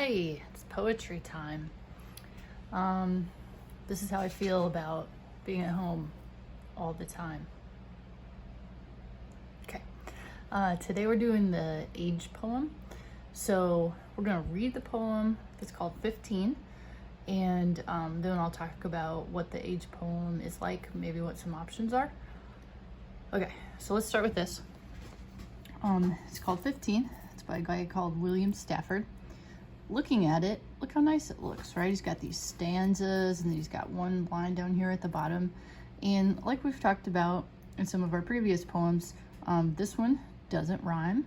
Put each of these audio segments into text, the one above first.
Hi, it's poetry time. This is how I feel about being at home all the time. Okay, today we're doing the age poem. So we're gonna read the poem. It's called 15, and then I'll talk about what the age poem is like, maybe what some options are. Okay, so let's start with this. It's called 15. It's by a guy called William Stafford. Looking at it, look how nice it looks, right? He's got these stanzas and he's got one line down here at the bottom. And like we've talked about in some of our previous poems, this one doesn't rhyme.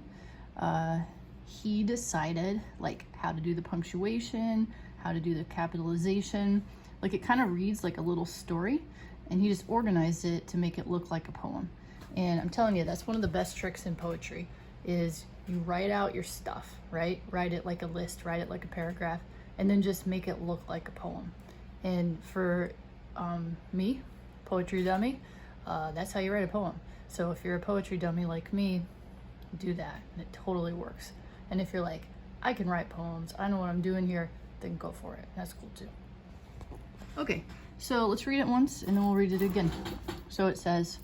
He decided like how to do the punctuation, how to do the capitalization. Like it kind of reads like a little story, and he just organized it to make it look like a poem. And I'm telling you, that's one of the best tricks in poetry is you write out your stuff, right? Write it like a list, write it like a paragraph, and then just make it look like a poem. And for me, poetry dummy, that's how you write a poem. So if you're a poetry dummy like me, do that, and it totally works. And if you're like, I can write poems, I know what I'm doing here, then go for it. That's cool too. Okay, so let's read it once and then we'll read it again. So it says,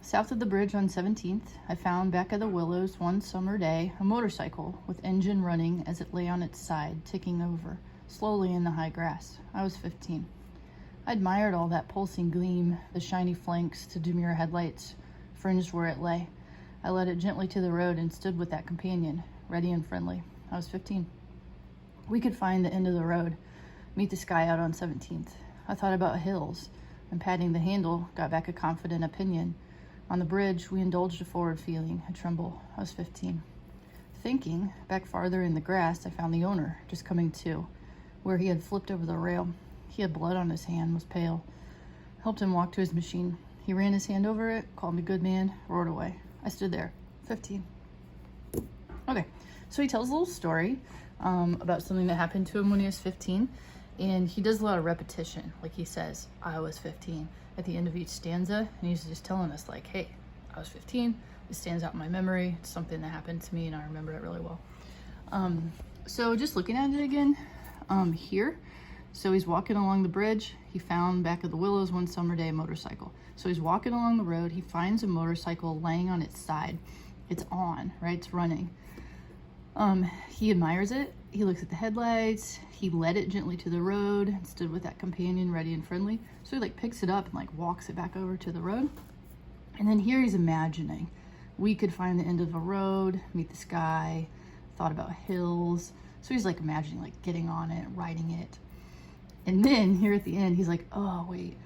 south of the bridge on 17th, I found back of the willows one summer day a motorcycle with engine running as it lay on its side, ticking over, slowly in the high grass. I was 15. I admired all that pulsing gleam, the shiny flanks to demure headlights, fringed where it lay. I led it gently to the road and stood with that companion, ready and friendly. I was 15. We could find the end of the road, meet the sky out on 17th. I thought about hills, and patting the handle, got back a confident opinion. On the bridge, we indulged a forward feeling, a tremble. I was 15. Thinking, back farther in the grass, I found the owner, just coming to, where he had flipped over the rail. He had blood on his hand, was pale. Helped him walk to his machine. He ran his hand over it, called me good man, roared away. I stood there, 15. Okay, so he tells a little story about something that happened to him when he was 15, and he does a lot of repetition. Like he says, I was 15 at the end of each stanza, and he's just telling us like, hey, I was 15, this stands out in my memory, it's something that happened to me and I remember it really well. So just looking at it again, here, so he's walking along the bridge, he found back of the willows one summer day a motorcycle. So he's walking along the road, he finds a motorcycle laying on its side. It's on, right, it's running. He admires it, he looks at the headlights, he led it gently to the road and stood with that companion ready and friendly. So he like picks it up and like walks it back over to the road. And then here he's imagining, we could find the end of a road, meet the sky, thought about hills. So he's like imagining like getting on it, riding it. And then here at the end, he's like, oh wait,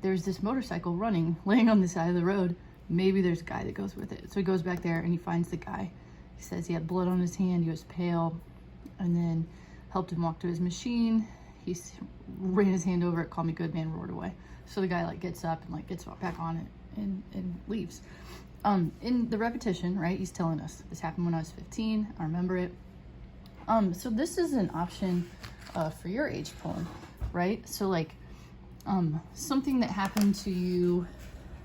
there's this motorcycle running, laying on the side of the road. Maybe there's a guy that goes with it. So he goes back there and he finds the guy. He says he had blood on his hand, he was pale, and then helped him walk to his machine. He ran his hand over it, called me good man, roared away. So the guy like gets up and like gets back on it and leaves. In the repetition, right, he's telling us this happened when I was 15, I remember it. So this is an option for your age poem, right? So like something that happened to you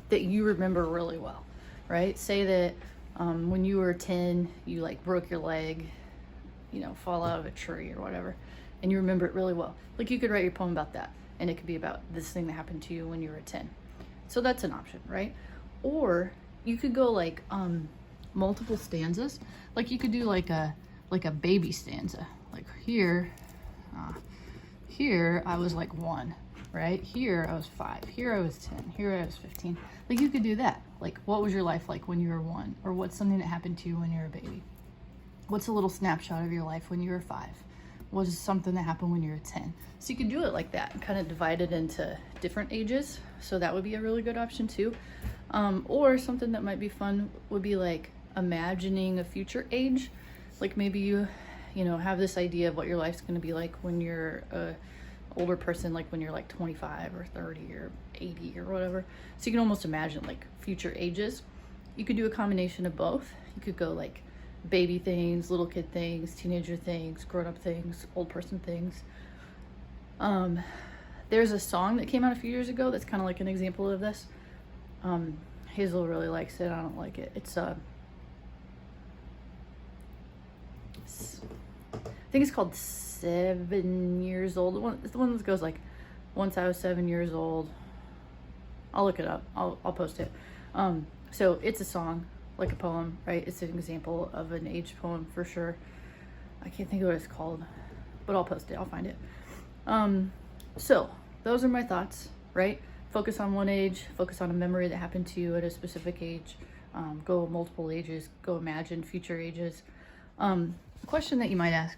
that you remember really well, right? Say that when you were 10, you like broke your leg, you know, fall out of a tree or whatever, and you remember it really well. Like you could write your poem about that, and it could be about this thing that happened to you when you were 10. So that's an option, right? Or you could go like multiple stanzas. Like you could do like a baby stanza. Like here I was like 1, right? Here I was 5, here I was 10, here I was 15. Like you could do that. Like what was your life like when you were 1? Or what's something that happened to you when you were a baby? What's a little snapshot of your life when you were 5? What is something that happened when you were 10? So you can do it like that and kind of divide it into different ages. So that would be a really good option too. Or something that might be fun would be like imagining a future age. Like maybe you know, have this idea of what your life's going to be like when you're a older person, like when you're like 25 or 30 or 80 or whatever. So you can almost imagine like future ages. You could do a combination of both. You could go like baby things, little kid things, teenager things, grown-up things, old person things. There's a song that came out a few years ago that's kind of like an example of this. Hazel really likes it. I don't like it. It's I think it's called 7 Years Old. It's the one that goes like, once I was 7 years old. I'll look it up. I'll post it. So it's a song, like a poem, right? It's an example of an aged poem for sure. I can't think of what it's called, but I'll post it. I'll find it. So those are my thoughts, right? Focus on one age, focus on a memory that happened to you at a specific age. Go multiple ages, go imagine future ages. A question that you might ask,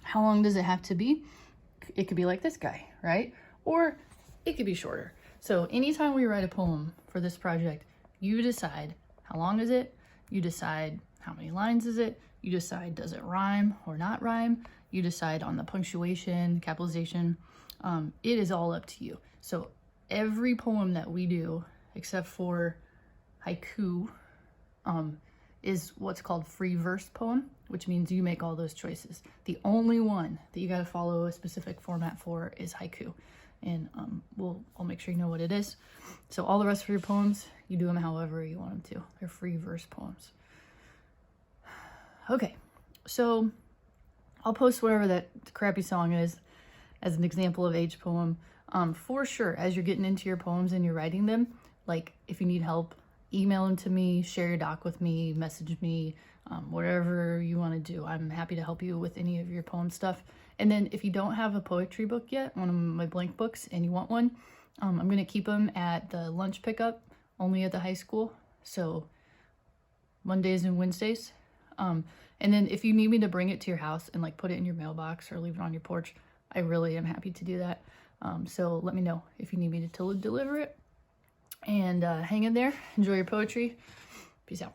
how long does it have to be? It could be like this guy, right? Or it could be shorter. So anytime we write a poem for this project, you decide how long is it, you decide how many lines is it, you decide does it rhyme or not rhyme, you decide on the punctuation, capitalization. It is all up to you. So every poem that we do, except for haiku, is what's called free verse poem, which means you make all those choices. The only one that you got to follow a specific format for is haiku. And I'll make sure you know what it is. So all the rest of your poems, you do them however you want them to. They're free verse poems. Okay, so I'll post whatever that crappy song is as an example of age poem. For sure, as you're getting into your poems and you're writing them, like if you need help, email them to me, share your doc with me, message me, whatever you want to do. I'm happy to help you with any of your poem stuff. And then if you don't have a poetry book yet, one of my blank books, and you want one, I'm going to keep them at the lunch pickup, only at the high school. So Mondays and Wednesdays. And then if you need me to bring it to your house and like put it in your mailbox or leave it on your porch, I really am happy to do that. So let me know if you need me to deliver it. And hang in there. Enjoy your poetry. Peace out.